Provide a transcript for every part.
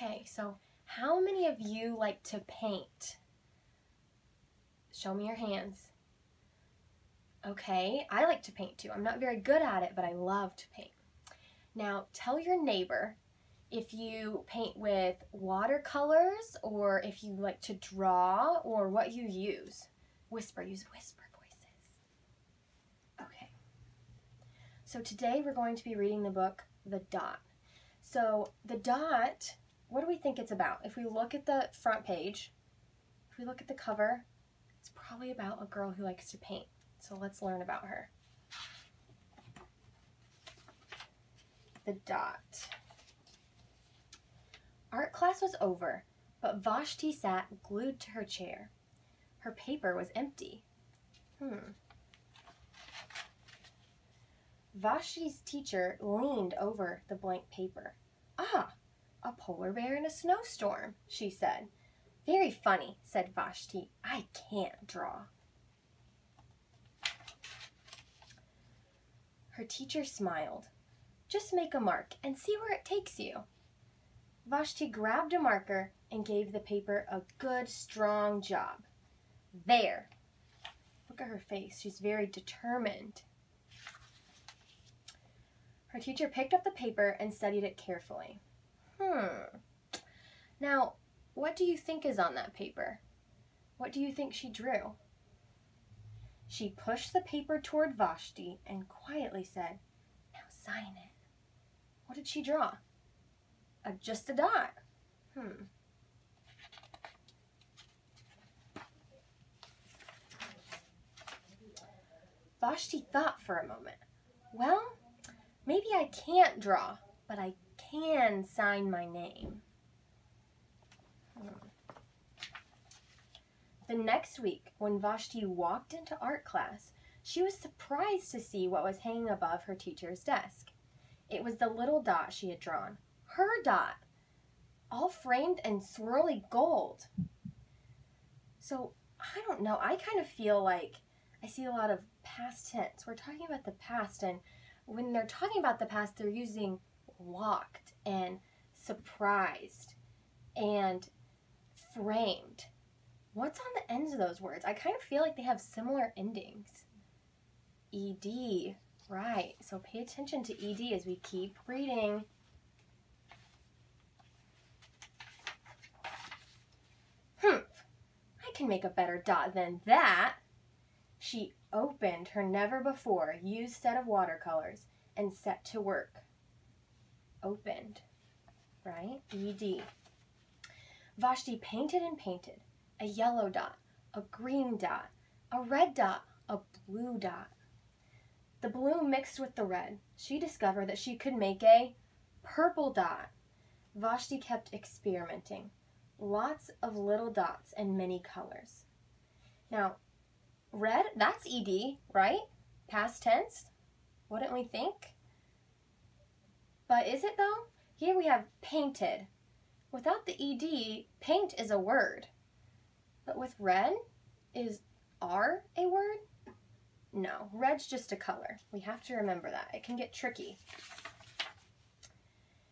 Okay, so how many of you like to paint? Show me your hands. Okay, I like to paint too. I'm not very good at it, but I love to paint. Now, tell your neighbor if you paint with watercolors or if you like to draw or what you use. Whisper, use whisper voices. Okay. So today we're going to be reading the book, The Dot. So The Dot, what do we think it's about? If we look at the front page, if we look at the cover, it's probably about a girl who likes to paint. So let's learn about her. The Dot. Art class was over, but Vashti sat glued to her chair. Her paper was empty. Vashti's teacher leaned over the blank paper. Ah, a polar bear in a snowstorm, she said. Very funny, said Vashti. I can't draw. Her teacher smiled. Just make a mark and see where it takes you. Vashti grabbed a marker and gave the paper a good, strong job. There. Look at her face. She's very determined. Her teacher picked up the paper and studied it carefully. Now, what do you think is on that paper? What do you think she drew? She pushed the paper toward Vashti and quietly said, Now sign it. What did she draw? Just a dot. Vashti thought for a moment. Well, maybe I can't draw, but I can sign my name. The next week, when Vashti walked into art class, she was surprised to see what was hanging above her teacher's desk. It was the little dot she had drawn. Her dot, all framed in swirly gold. So, I don't know, I kind of feel like I see a lot of past tense. We're talking about the past, and when they're talking about the past, they're using walked and surprised and framed. What's on the ends of those words? I kind of feel like they have similar endings. ED, right. So pay attention to ED as we keep reading. I can make a better dot than that. She opened her never-before-used set of watercolors and set to work. Opened, right? ED. Vashti painted and painted. A yellow dot, a green dot, a red dot, a blue dot. The blue mixed with the red. She discovered that she could make a purple dot. Vashti kept experimenting. Lots of little dots and many colors. Now, red, that's ED, right? Past tense, wouldn't we think? But is it though? Here we have painted. Without the ED, paint is a word. But with red, is R a word? No, red's just a color. We have to remember that. It can get tricky.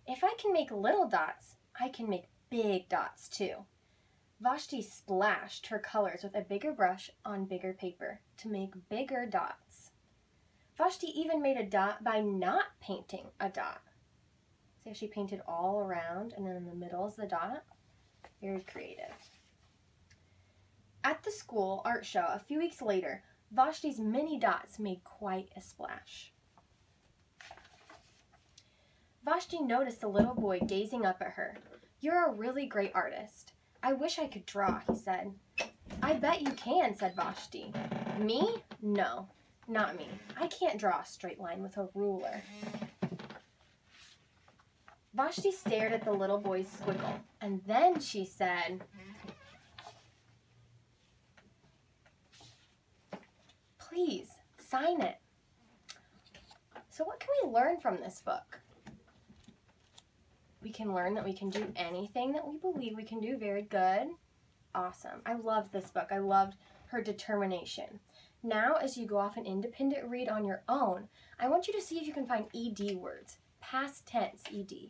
If I can make little dots, I can make big dots too. Vashti splashed her colors with a bigger brush on bigger paper to make bigger dots. Vashti even made a dot by not painting a dot. See how she painted all around and then in the middle is the dot? Very creative. At the school art show a few weeks later, Vashti's many dots made quite a splash. Vashti noticed the little boy gazing up at her. You're a really great artist. I wish I could draw, he said. I bet you can, said Vashti. Me? No, not me. I can't draw a straight line with a ruler. Vashti stared at the little boy's squiggle, and then she said, Please, sign it. So what can we learn from this book? We can learn that we can do anything that we believe we can do. Very good. Awesome. I love this book. I loved her determination. Now, as you go off an independent read on your own, I want you to see if you can find ED words. Past tense ED.